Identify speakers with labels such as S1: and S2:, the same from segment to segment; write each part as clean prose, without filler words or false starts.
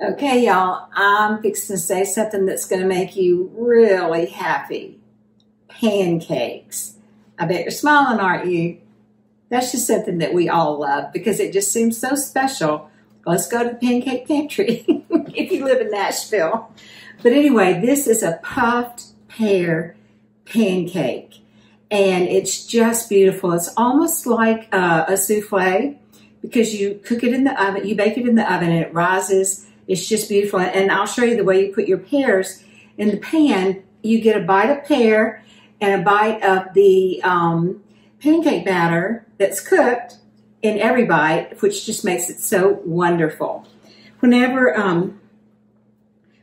S1: Okay, y'all, I'm fixing to say something that's going to make you really happy. Pancakes. I bet you're smiling, aren't you? That's just something that we all love because it just seems so special. Let's go to the Pancake Pantry if you live in Nashville. But anyway, this is a puffed pear pancake, and it's just beautiful. It's almost like a souffle because you cook it in the oven, you bake it in the oven, and it rises. It's just beautiful. And I'll show you the way you put your pears in the pan. You get a bite of pear and a bite of the pancake batter that's cooked in every bite, which just makes it so wonderful. Whenever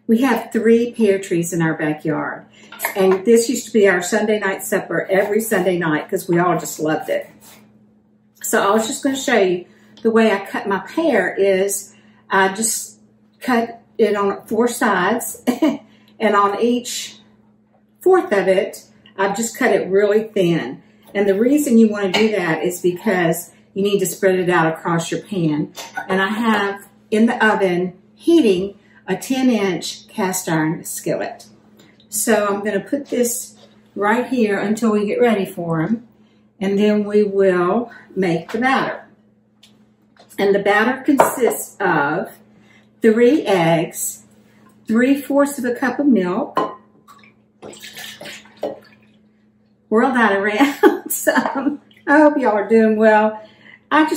S1: we have 3 pear trees in our backyard, and this used to be our Sunday night supper every Sunday night because we all just loved it. So I was just going to show you the way I cut my pear is I just cut it on 4 sides, and on each 4th of it, I've just cut it really thin. And the reason you want to do that is because you need to spread it out across your pan. And I have in the oven heating a 10-inch cast iron skillet. So I'm going to put this right here until we get ready for them, and then we will make the batter. And the batter consists of 3 eggs, 3/4 of a cup of milk, whirl that around some. I hope y'all are doing well. I've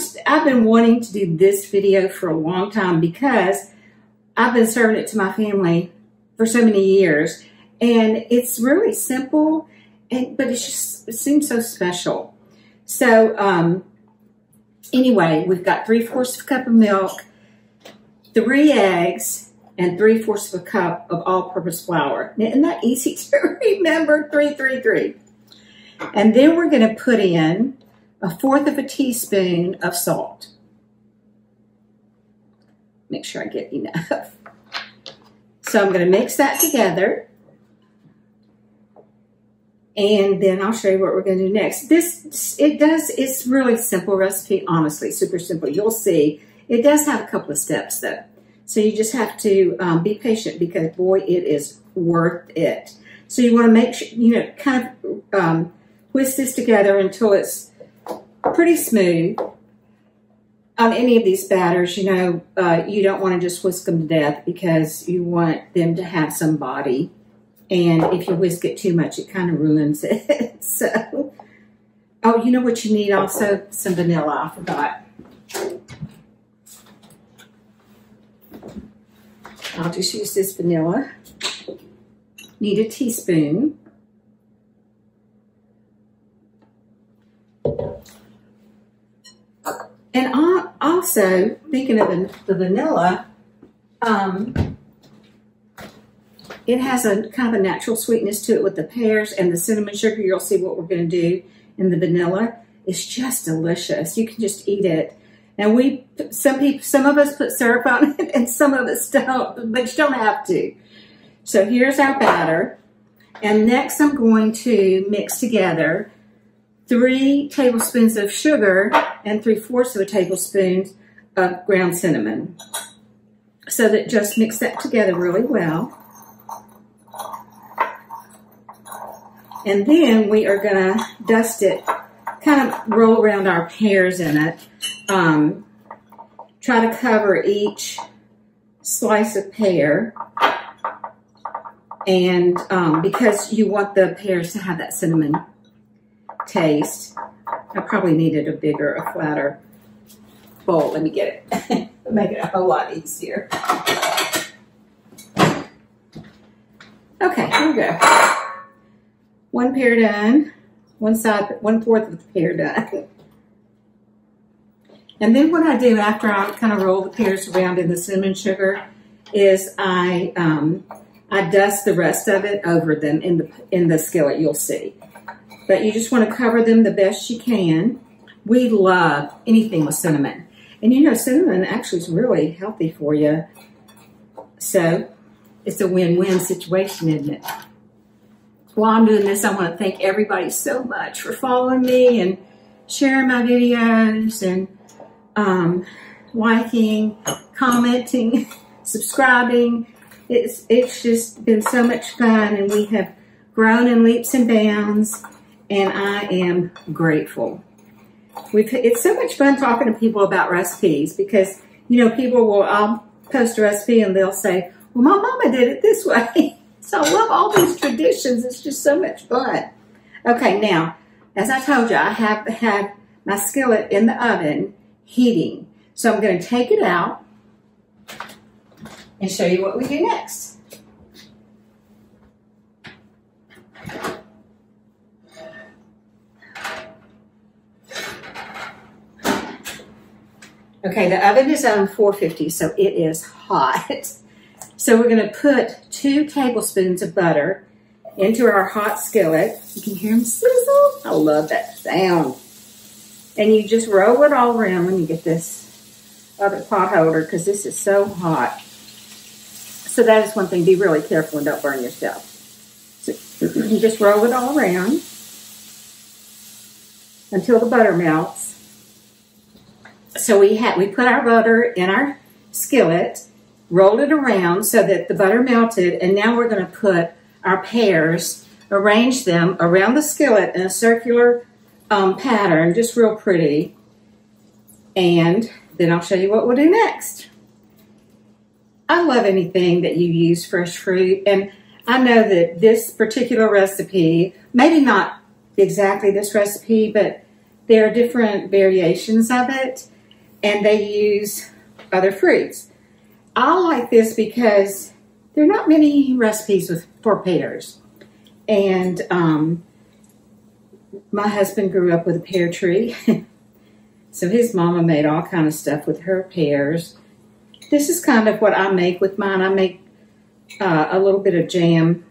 S1: been wanting to do this video for a long time because I've been serving it to my family for so many years, and it's really simple, but it seems so special. So anyway, we've got 3/4 of a cup of milk, 3 eggs, and 3/4 of a cup of all-purpose flour. Isn't that easy to remember? 3, 3, 3. And then we're going to put in 1/4 of a teaspoon of salt. Make sure I get enough. So I'm going to mix that together. And then I'll show you what we're going to do next. It's really simple recipe, honestly, super simple. You'll see. It does have a couple of steps though. So you just have to be patient because boy, it is worth it. So you want to make sure, kind of whisk this together until it's pretty smooth. On any of these batters, you don't want to just whisk them to death because you want them to have some body. And if you whisk it too much, it kind of ruins it. So, oh, you know what you need also? Some vanilla, I forgot. I'll just use this vanilla. Need a teaspoon. And I'm also thinking of the vanilla. It has a kind of a natural sweetness to it with the pears and the cinnamon sugar. You'll see what we're going to do in the vanilla. It's just delicious. You can just eat it. And some of us put syrup on it and some of us don't, but you don't have to. So here's our batter. And next I'm going to mix together 3 tablespoons of sugar and 3/4 of a tablespoon of ground cinnamon. So that just mix that together really well. And then we are going to dust it, kind of roll around our pears in it. Try to cover each slice of pear. And because you want the pears to have that cinnamon taste. I probably needed a flatter bowl. Let me get it. Make it a whole lot easier. Okay, here we go. 1 pear done. One side, 1/4 of the pear done. And then what I do after I kind of roll the pears around in the cinnamon sugar is I dust the rest of it over them in the skillet. You'll see. But you just want to cover them the best you can. We love anything with cinnamon. And cinnamon actually is really healthy for you. So it's a win-win situation, isn't it? While I'm doing this, I want to thank everybody so much for following me and sharing my videos and liking, commenting. subscribing. It's just been so much fun, and we have grown in leaps and bounds, and I am grateful. It's so much fun talking to people about recipes because, you know, people will, I'll post a recipe and they'll say, well, my mama did it this way. So I love all these traditions. It's just so much fun. Okay, now, as I told you, I have had my skillet in the oven heating. So I'm going to take it out and show you what we do next. Okay, the oven is on 450, so it is hot. So we're going to put 2 tablespoons of butter into our hot skillet. You can hear them sizzle. I love that sound. And you just roll it all around when you get this other pot holder because this is so hot. So that is one thing. Be really careful and don't burn yourself. So you just roll it all around until the butter melts. So we put our butter in our skillet, rolled it around so that the butter melted, and now we're going to put our pears, arrange them around the skillet in a circular pattern, just real pretty. And then I'll show you what we'll do next. I love anything that you use fresh fruit, and I know that this particular recipe, maybe not exactly this recipe, but there are different variations of it, and they use other fruits. I like this because there are not many recipes for pears. And my husband grew up with a pear tree. So his mama made all kind of stuff with her pears. This is kind of what I make with mine. I make a little bit of jam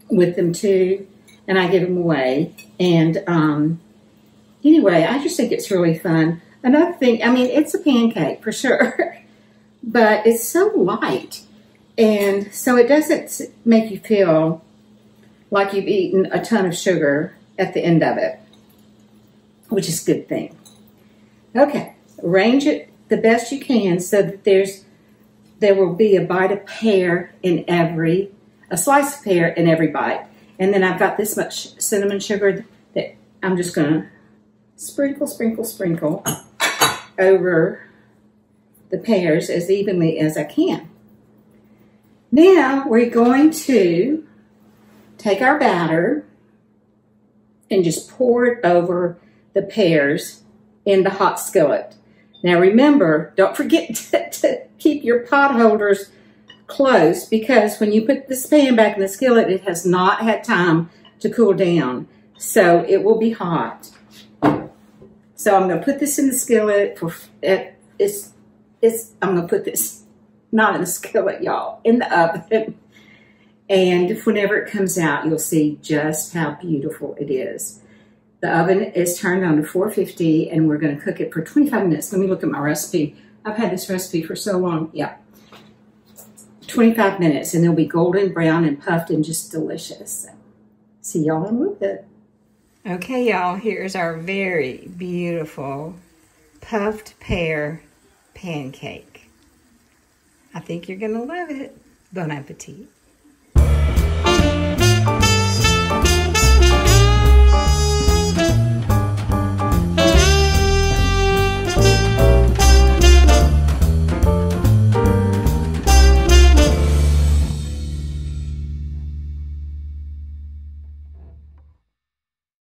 S1: with them too, and I give them away. And anyway, I just think it's really fun. Another thing, I mean, it's a pancake for sure, but it's so light. And so it doesn't make you feel like you've eaten a ton of sugar at the end of it, which is a good thing. Okay, arrange it the best you can so that there will be a bite of pear in a slice of pear in every bite. And then I've got this much cinnamon sugar that I'm just going to sprinkle, sprinkle, sprinkle over the pears as evenly as I can. Now we're going to take our batter and just pour it over the pears in the hot skillet. Now remember, don't forget to keep your pot holders close because when you put this pan back in the skillet, it has not had time to cool down. So it will be hot. So I'm going to put this in the skillet. I'm going to put this, not in the skillet, y'all, in the oven. And whenever it comes out, you'll see just how beautiful it is. The oven is turned on to 450, and we're going to cook it for 25 minutes. Let me look at my recipe. I've had this recipe for so long. Yeah. 25 minutes, and they'll be golden brown and puffed and just delicious. So, see y'all in a little bit. Okay, y'all, here's our very beautiful puffed pear pancake. I think you're going to love it. Bon appetit.